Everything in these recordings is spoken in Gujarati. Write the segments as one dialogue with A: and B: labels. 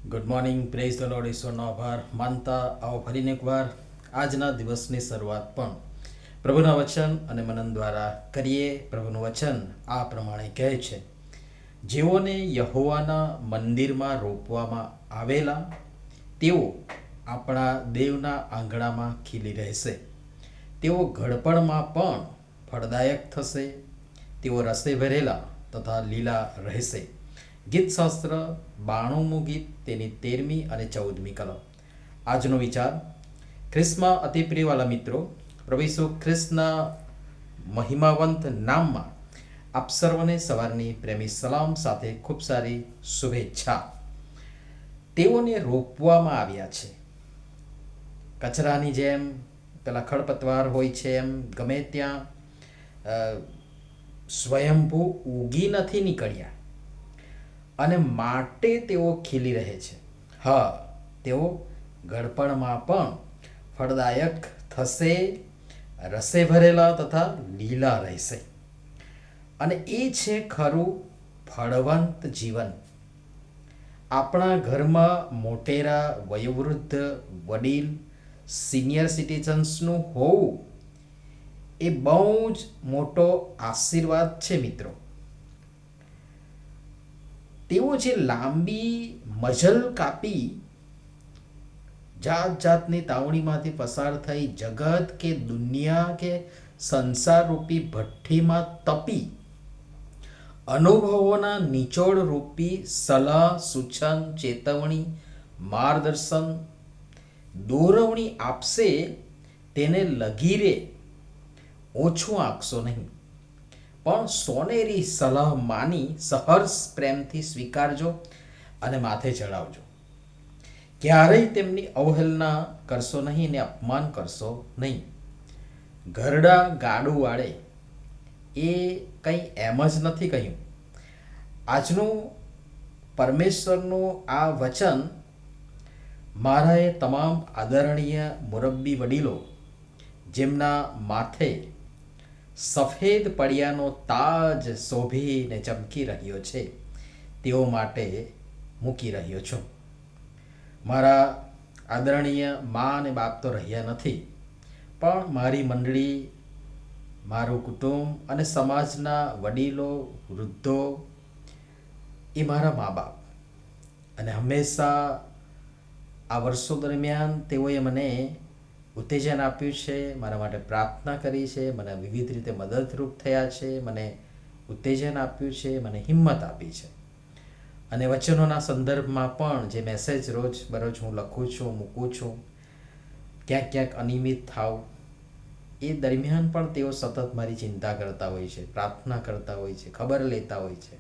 A: Good morning, praise the lord. ઈશ્વરનો આભાર માનતા આવો ફરીને એકવાર આજના દિવસની શરૂઆત પણ પ્રભુના વચન અને મનન દ્વારા કરીએ. પ્રભુનું વચન આ પ્રમાણે કહે છે, જેઓને યહોવાના મંદિરમાં રોપવામાં આવેલા તેઓ આપણા દેવના આંગણામાં ખીલી રહેશે. તેઓ ઘડપણમાં પણ ફળદાયક થશે. તેઓ રસે ભરેલા તથા લીલા રહેશે. ગીતશાસ્ત્ર 92મું ગીત, તેની 13મી અને 14મી કલમ. આજનો વિચાર: ખ્રિસ્તમાં અતિ પ્રિયવાલા મિત્રો, પ્રભુ ઈસુ ખ્રિસ્તના મહિમાવંત નામમાં આપ સર્વને સવારની પ્રેમી સલામ સાથે ખૂબ સારી શુભેચ્છા. તેઓને રોપવામાં આવ્યા છે. કચરાની જેમ, પેલા ખડપતવાર હોય છે એમ ગમે ત્યાં સ્વયંભૂ ઉગી નથી નીકળ્યા, અને માટે તેઓ ખીલી રહે છે. હા, તેઓ ગળપણમાં પણ ફળદાયક થશે, રસે ભરેલા તથા લીલા રહેશે. અને એ છે ખરું ફળવંત જીવન. આપણા ઘરમાં મોટેરા, વયોવૃદ્ધ, વડીલ, સિનિયર સિટીઝન્સનું હોવું એ બહુ જ મોટો આશીર્વાદ છે મિત્રો. તેઓ જે લાંબી મજલ કાપી જાત જાતની તાવણીમાંથી પસાર થઈ જગત કે દુનિયા કે સંસાર રૂપી ભઠ્ઠીમાં તપી અનુભવોના નિચોડ રૂપી સલાહ, સૂચન, ચેતવણી, માર્ગદર્શન, દોરવણી આપશે, તેને લગીરે ઓછું આંકશો નહીં, પણ સોનેરી સલાહ માની સહર્ષ પ્રેમથી સ્વીકારજો અને માથે ચડાવજો. ક્યારેય તેમની અવહેલના કરશો નહીં ને અપમાન કરશો નહીં. ઘરડા ગાડું વાળે એ કંઈ એમ જ નથી કહ્યું. આજનું પરમેશ્વરનું આ વચન મારા એ તમામ આદરણીય મુરબ્બી વડીલો, જેમના માથે સફેદ પડિયાનો તાજ શોભીને ચમકી રહ્યો છે, તેઓ માટે મૂકી રહ્યો છું. મારા આદરણીય મા અને બાપ તો રહ્યા નથી, પણ મારી મંડળી, મારું કુટુંબ અને સમાજના વડીલો, વૃદ્ધો એ મારા મા બાપ. અને હંમેશા આ વર્ષો દરમિયાન તેઓએ મને ઉત્તેજન આપ્યું છે, મારા માટે પ્રાર્થના કરી છે, મને વિવિધ રીતે મદદરૂપ થયા છે, મને ઉત્તેજન આપ્યું છે, મને હિંમત આપી છે. અને વચનોના સંદર્ભમાં પણ જે મેસેજ રોજ બરોજ હું લખું છું, મૂકું છું, ક્યાંક ક્યાંક અનિયમિત થાવ, એ દરમિયાન પણ તેઓ સતત મારી ચિંતા કરતા હોય છે, પ્રાર્થના કરતા હોય છે, ખબર લેતા હોય છે.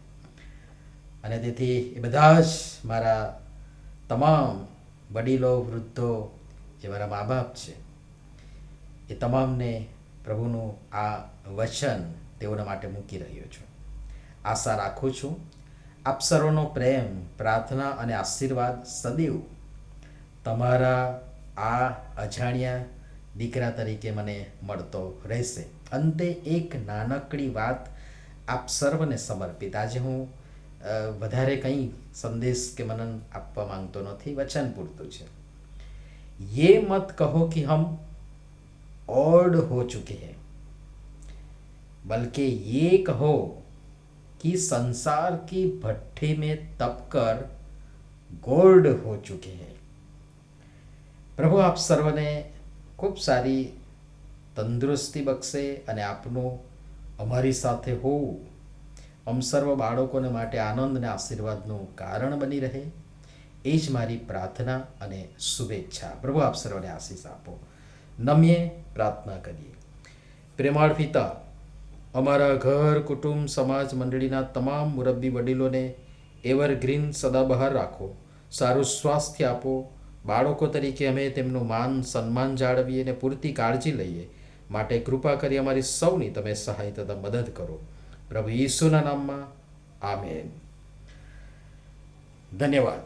A: અને તેથી એ બધા જ મારા તમામ વડીલો, વૃદ્ધો, જે મારા મા બાપ છે, એ તમામને પ્રભુનું આ વચન તેઓના માટે મૂકી રહ્યો છું. આશા રાખું છું આપ સર્વનો પ્રેમ, પ્રાર્થના અને આશીર્વાદ સદૈવ તમારા આ અજાણ્યા દીકરા તરીકે મને મળતો રહેશે. અંતે એક નાનકડી વાત આપ સર્વને સમર્પિત. આજે હું વધારે કંઈ સંદેશ કે મનન આપવા માંગતો નથી, વચન પૂરતું છે. ये मत कहो कि हम ओल्ड हो चुके हैं, बल्कि ये कहो कि संसार की भट्ठी में तप कर गोल्ड हो चुके हैं. પ્રભુ આપ સર્વને ખૂબ સારી તંદુરસ્તી બક્ષે અને આપનું અમારી સાથે હોવું અમ સર્વ બાળકોને માટે આનંદ અને આશીર્વાદનું કારણ બની રહે, એ જ મારી પ્રાર્થના અને શુભેચ્છા. પ્રભુ આપ સર્વને આશીષ આપો. નમ્યે પ્રાર્થના કરીએ. પ્રેમાળ પિતા, અમારા ઘર, કુટુંબ, સમાજ મંડળીના તમામ મુરબ્બી વડીલોને એવરગ્રીન સદાબહાર રાખો, સારું સ્વાસ્થ્ય આપો. બાળકો તરીકે અમે તેમનું માન સન્માન જાળવીએ અને પૂરતી કાળજી લઈએ માટે કૃપા કરી અમારી સૌની તમે સહાય તથા મદદ કરો. પ્રભુ ઈસુના નામમાં આમેન. ધન્યવાદ.